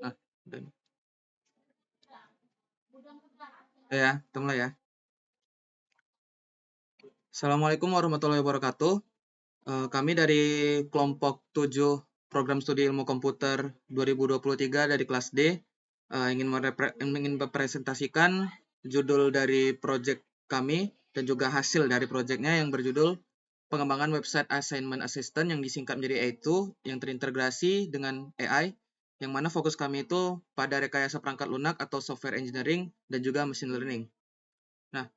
Nah, dan ya, tunggu ya. Assalamualaikum warahmatullahi wabarakatuh. Kami dari kelompok 7 Program Studi Ilmu Komputer 2023 dari kelas D ingin mempresentasikan judul dari proyek kami dan juga hasil dari proyeknya yang berjudul pengembangan website assignment assistant yang disingkat menjadi A2 yang terintegrasi dengan AI, yang mana fokus kami itu pada rekayasa perangkat lunak atau software engineering dan juga machine learning. Nah,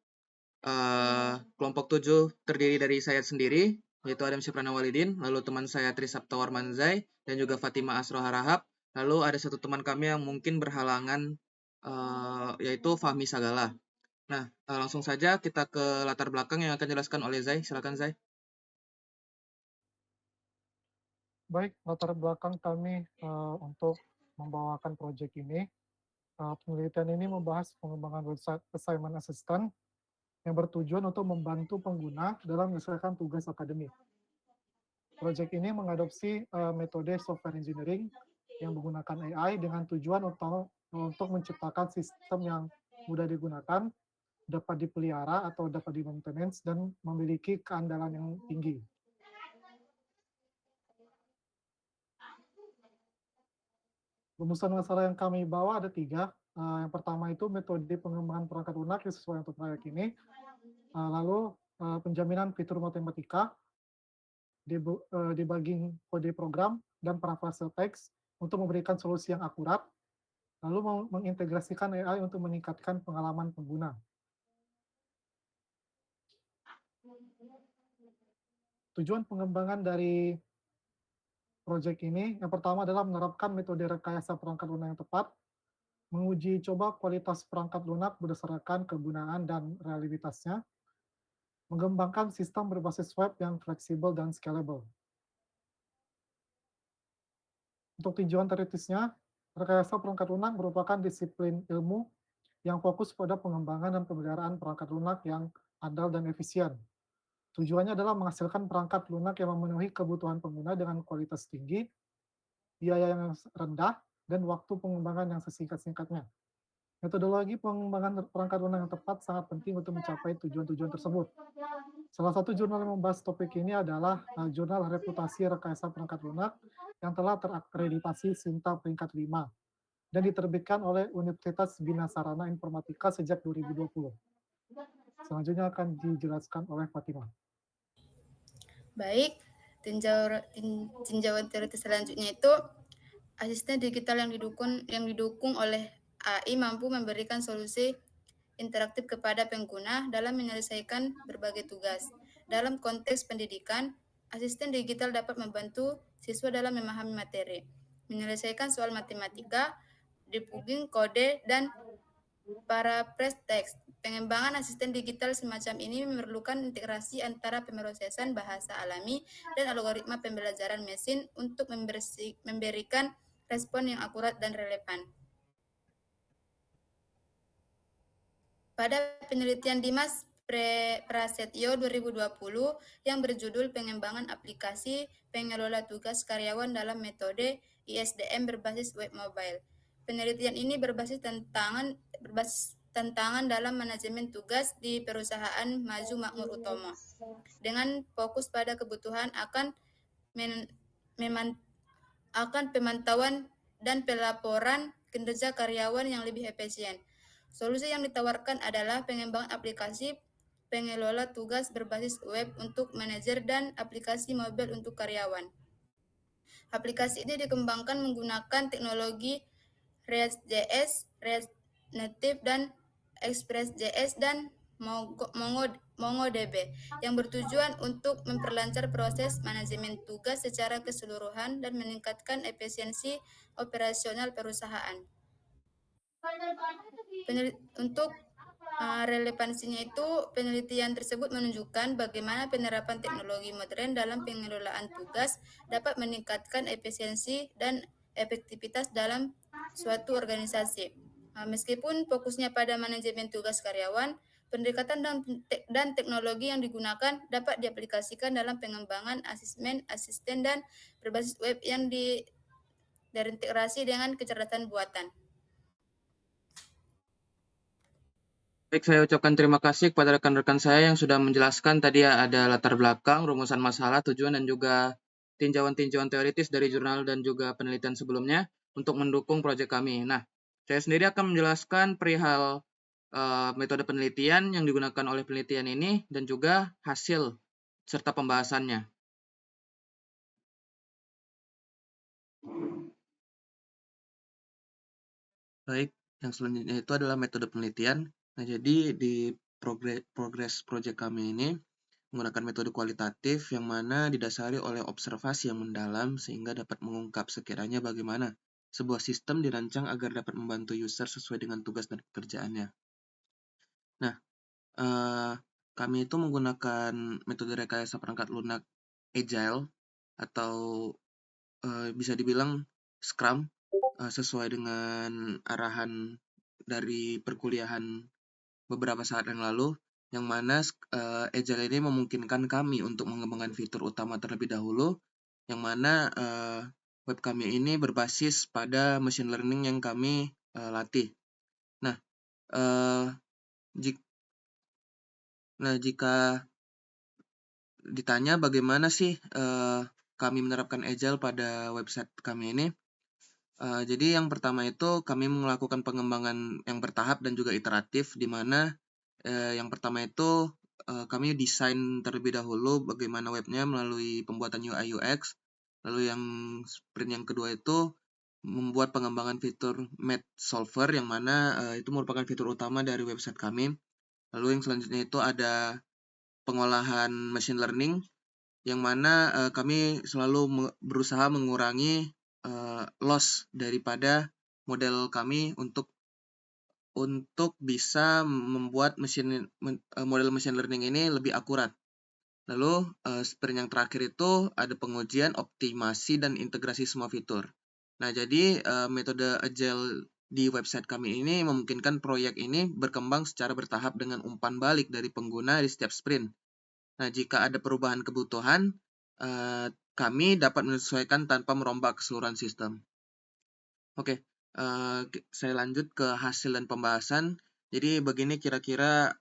kelompok 7 terdiri dari saya sendiri, yaitu Adam Syukrana Walidin, lalu teman saya Trisapta Warmanzai, dan juga Fatima Asro Harahap. Lalu ada satu teman kami yang mungkin berhalangan, yaitu Fahmi Sagala. Nah, langsung saja kita ke latar belakang yang akan dijelaskan oleh Zai. Silakan Zai. Baik, latar belakang kami untuk membawakan proyek ini, penelitian ini membahas pengembangan website assignment assistant yang bertujuan untuk membantu pengguna dalam menyelesaikan tugas akademik. Proyek ini mengadopsi metode software engineering yang menggunakan AI dengan tujuan untuk menciptakan sistem yang mudah digunakan, dapat dipelihara atau dapat di-maintenance, dan memiliki keandalan yang tinggi. Rumusan masalah yang kami bawa ada 3. Yang pertama itu metode pengembangan perangkat lunak yang sesuai untuk proyek ini. Lalu penjaminan fitur matematika, debugging kode program, dan parafrase teks untuk memberikan solusi yang akurat. Lalu mengintegrasikan AI untuk meningkatkan pengalaman pengguna. Tujuan pengembangan dari proyek ini, yang pertama adalah menerapkan metode rekayasa perangkat lunak yang tepat, menguji coba kualitas perangkat lunak berdasarkan kegunaan dan reliabilitasnya, mengembangkan sistem berbasis web yang fleksibel dan scalable. Untuk tujuan teoritisnya, rekayasa perangkat lunak merupakan disiplin ilmu yang fokus pada pengembangan dan pemeliharaan perangkat lunak yang andal dan efisien. Tujuannya adalah menghasilkan perangkat lunak yang memenuhi kebutuhan pengguna dengan kualitas tinggi, biaya yang rendah, dan waktu pengembangan yang sesingkat-singkatnya. Metodologi pengembangan perangkat lunak yang tepat sangat penting untuk mencapai tujuan-tujuan tersebut. Salah satu jurnal yang membahas topik ini adalah Jurnal Reputasi Rekayasa Perangkat Lunak yang telah terakreditasi Sinta peringkat 5 dan diterbitkan oleh Universitas Bina Sarana Informatika sejak 2020. Selanjutnya akan dijelaskan oleh Fatimah. Baik, tinjauan teoritis selanjutnya itu asisten digital yang didukung oleh AI mampu memberikan solusi interaktif kepada pengguna dalam menyelesaikan berbagai tugas. Dalam konteks pendidikan, asisten digital dapat membantu siswa dalam memahami materi, menyelesaikan soal matematika, debugging kode, dan paraphrase teks. Pengembangan asisten digital semacam ini memerlukan integrasi antara pemrosesan bahasa alami dan algoritma pembelajaran mesin untuk memberikan respon yang akurat dan relevan. Pada penelitian Dimas Prasetyo 2020 yang berjudul Pengembangan Aplikasi Pengelola Tugas Karyawan dalam Metode ISDM berbasis web mobile. Penelitian ini berbasis tantangan dalam manajemen tugas di perusahaan Maju Makmur Utomo dengan fokus pada kebutuhan akan pemantauan dan pelaporan kinerja karyawan yang lebih efisien. Solusi yang ditawarkan adalah pengembangan aplikasi pengelola tugas berbasis web untuk manajer dan aplikasi mobile untuk karyawan. Aplikasi ini dikembangkan menggunakan teknologi React.js, React Native, dan Express.js dan MongoDB yang bertujuan untuk memperlancar proses manajemen tugas secara keseluruhan dan meningkatkan efisiensi operasional perusahaan. Untuk relevansinya itu, penelitian tersebut menunjukkan bagaimana penerapan teknologi modern dalam pengelolaan tugas dapat meningkatkan efisiensi dan efektivitas dalam suatu organisasi. Meskipun fokusnya pada manajemen tugas karyawan, pendekatan dan teknologi yang digunakan dapat diaplikasikan dalam pengembangan asisten dan berbasis web yang terintegrasi dengan kecerdasan buatan. Baik, saya ucapkan terima kasih kepada rekan-rekan saya yang sudah menjelaskan tadi ada latar belakang, rumusan masalah, tujuan, dan juga tinjauan-tinjauan teoritis dari jurnal dan juga penelitian sebelumnya untuk mendukung proyek kami. Nah, saya sendiri akan menjelaskan perihal metode penelitian yang digunakan oleh penelitian ini dan juga hasil serta pembahasannya. Baik, yang selanjutnya itu adalah metode penelitian. Nah, jadi di progres proyek kami ini menggunakan metode kualitatif yang mana didasari oleh observasi yang mendalam sehingga dapat mengungkap sekiranya bagaimana sebuah sistem dirancang agar dapat membantu user sesuai dengan tugas dan pekerjaannya. Nah, kami itu menggunakan metode rekayasa perangkat lunak Agile atau bisa dibilang Scrum sesuai dengan arahan dari perkuliahan beberapa saat yang lalu, yang mana Agile ini memungkinkan kami untuk mengembangkan fitur utama terlebih dahulu, yang mana web kami ini berbasis pada machine learning yang kami latih. Nah, jika ditanya bagaimana sih kami menerapkan Agile pada website kami ini, jadi yang pertama itu kami melakukan pengembangan yang bertahap dan juga iteratif, di mana yang pertama itu kami desain terlebih dahulu bagaimana webnya melalui pembuatan UI UX. Lalu yang sprint yang kedua itu membuat pengembangan fitur Math Solver, yang mana itu merupakan fitur utama dari website kami. Lalu yang selanjutnya itu ada pengolahan machine learning, yang mana kami selalu berusaha mengurangi loss daripada model kami untuk bisa membuat model machine learning ini lebih akurat. Lalu sprint yang terakhir itu ada pengujian, optimasi, dan integrasi semua fitur. Nah, jadi metode Agile di website kami ini memungkinkan proyek ini berkembang secara bertahap dengan umpan balik dari pengguna di setiap sprint. Nah, jika ada perubahan kebutuhan, kami dapat menyesuaikan tanpa merombak keseluruhan sistem. Oke, saya lanjut ke hasil dan pembahasan. Jadi begini kira-kira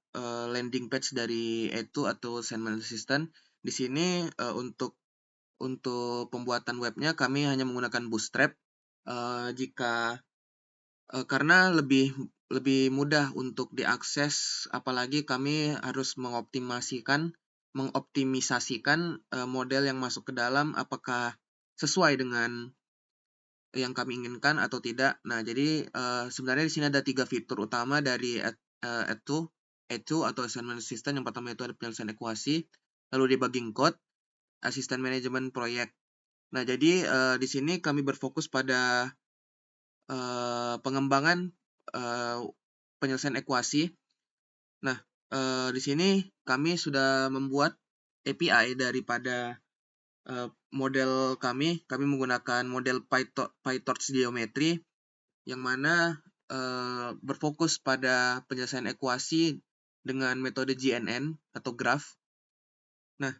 landing page dari E2 atau Sandman Assistant. Di sini untuk pembuatan webnya kami hanya menggunakan Bootstrap. Karena lebih mudah untuk diakses, apalagi kami harus mengoptimisasikan model yang masuk ke dalam apakah sesuai dengan yang kami inginkan atau tidak. Nah, jadi sebenarnya di sini ada 3 fitur utama dari E2 atau Assignment Assistant. Yang pertama itu ada penyelesaian ekuasi, lalu debugging code, asisten manajemen proyek. Nah, jadi di sini kami berfokus pada pengembangan penyelesaian ekuasi. Nah, di sini kami sudah membuat API daripada model kami menggunakan model PyTorch Geometry, yang mana berfokus pada penyelesaian ekuasi dengan metode GNN atau graph. Nah,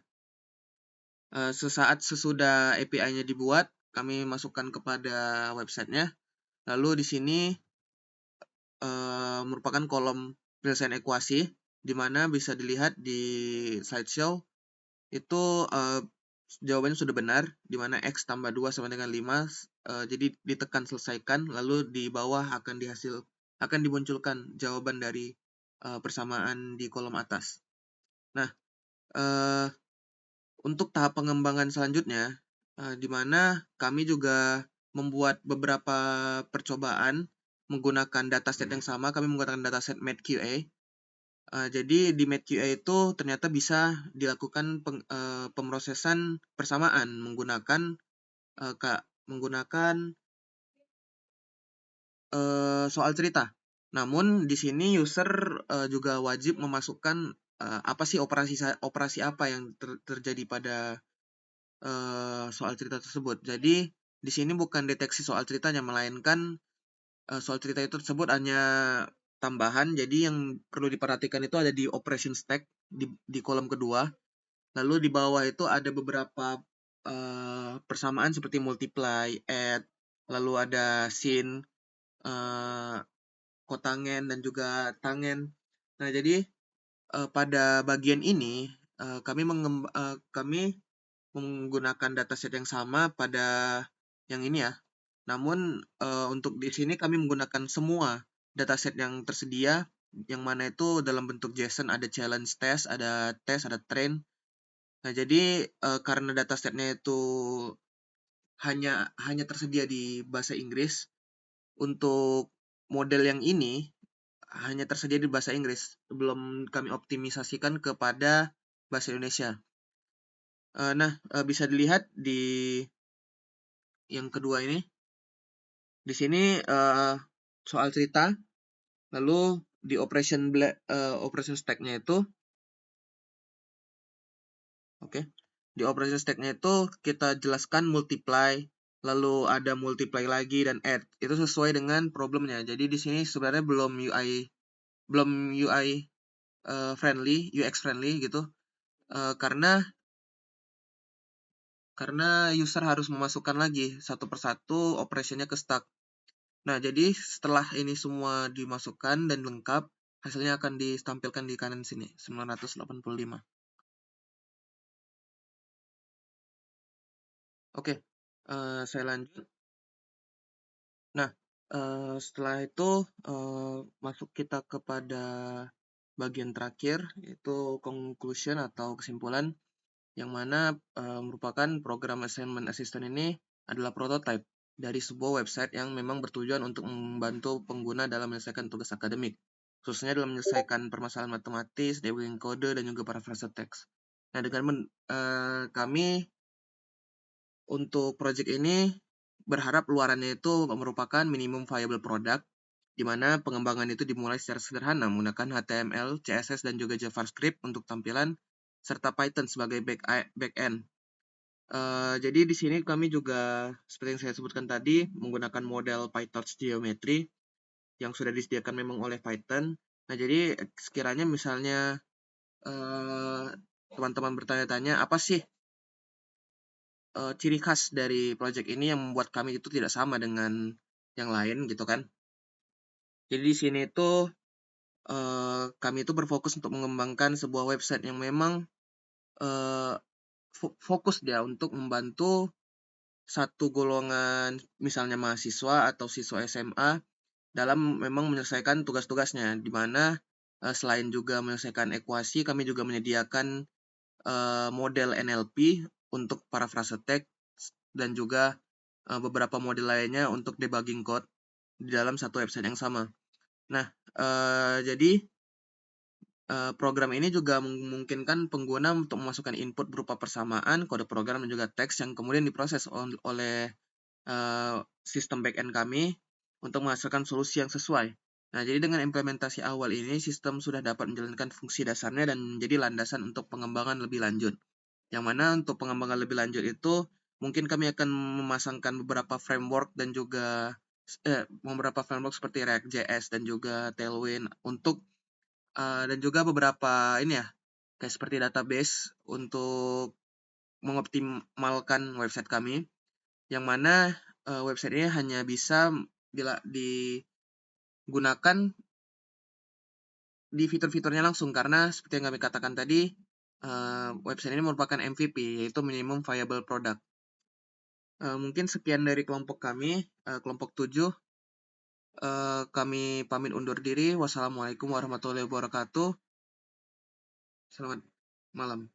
sesaat sesudah API-nya dibuat, kami masukkan kepada websitenya. Lalu di sini merupakan kolom penyelesaian ekuasi, di mana bisa dilihat di slideshow itu jawabannya sudah benar, di mana X tambah 2 sama dengan 5, jadi ditekan selesaikan, lalu di bawah akan dimunculkan jawaban dari persamaan di kolom atas. Nah, untuk tahap pengembangan selanjutnya, di mana kami juga membuat beberapa percobaan menggunakan dataset yang sama, kami menggunakan dataset MathQA. Jadi di MathQA itu ternyata bisa dilakukan pemrosesan persamaan menggunakan soal cerita. Namun di sini user juga wajib memasukkan apa sih operasi apa yang terjadi pada soal cerita tersebut. Jadi di sini bukan deteksi soal ceritanya, melainkan soal cerita itu tersebut hanya tambahan. Jadi yang perlu diperhatikan itu ada di operation stack di kolom kedua. Lalu di bawah itu ada beberapa persamaan seperti multiply, add, lalu ada scene, kotangen dan juga tangen. Nah, jadi pada bagian ini kami menggunakan dataset yang sama pada yang ini ya. Namun untuk di sini kami menggunakan semua dataset yang tersedia, yang mana itu dalam bentuk JSON, ada challenge test, ada train. Nah, jadi karena datasetnya itu hanya tersedia di bahasa Inggris, untuk model yang ini hanya tersedia di bahasa Inggris, belum kami optimisasikan kepada bahasa Indonesia. Nah, bisa dilihat di yang kedua ini. Di sini soal cerita, lalu di operation stack-nya itu, di operation stack-nya itu kita jelaskan multiply, lalu ada multiply lagi dan add. Itu sesuai dengan problemnya. Jadi di sini sebenarnya belum UI friendly, UX friendly gitu. Karena user harus memasukkan lagi satu persatu operasinya ke stack. Nah, jadi setelah ini semua dimasukkan dan lengkap, hasilnya akan ditampilkan di kanan sini, 985. Oke, saya lanjut. Nah, setelah itu masuk kita kepada bagian terakhir, yaitu conclusion atau kesimpulan, yang mana merupakan program assignment assistant ini adalah prototype dari sebuah website yang memang bertujuan untuk membantu pengguna dalam menyelesaikan tugas akademik, khususnya dalam menyelesaikan permasalahan matematis, debugging kode, dan juga paraphrase teks. Nah, dengan kami untuk project ini berharap luarannya itu merupakan minimum viable product, di mana pengembangan itu dimulai secara sederhana menggunakan HTML, CSS, dan juga JavaScript untuk tampilan, serta Python sebagai back-end. Jadi di sini kami juga, seperti yang saya sebutkan tadi, menggunakan model PyTorch Geometry yang sudah disediakan memang oleh Python. Nah, jadi sekiranya misalnya teman-teman bertanya-tanya, apa sih ciri khas dari project ini yang membuat kami itu tidak sama dengan yang lain gitu kan? Jadi di sini itu kami itu berfokus untuk mengembangkan sebuah website yang memang fokus dia untuk membantu satu golongan, misalnya mahasiswa atau siswa SMA, dalam memang menyelesaikan tugas-tugasnya, di mana selain juga menyelesaikan ekuasi, kami juga menyediakan model NLP untuk paraphrase teks dan juga beberapa model lainnya untuk debugging code di dalam satu website yang sama. Nah, jadi program ini juga memungkinkan pengguna untuk memasukkan input berupa persamaan, kode program, dan juga teks yang kemudian diproses oleh sistem backend kami untuk menghasilkan solusi yang sesuai. Nah, jadi dengan implementasi awal ini, sistem sudah dapat menjalankan fungsi dasarnya dan menjadi landasan untuk pengembangan lebih lanjut. Yang mana untuk pengembangan lebih lanjut itu, mungkin kami akan memasangkan beberapa framework dan juga beberapa framework seperti React.js dan juga Tailwind untuk dan juga beberapa ini ya, kayak seperti database untuk mengoptimalkan website kami, yang mana website ini hanya bisa digunakan di fitur-fiturnya langsung, karena seperti yang kami katakan tadi, website ini merupakan MVP, yaitu minimum viable product. Mungkin sekian dari kelompok kami, kelompok 7. Kami pamit undur diri. Wassalamualaikum warahmatullahi wabarakatuh. Selamat malam.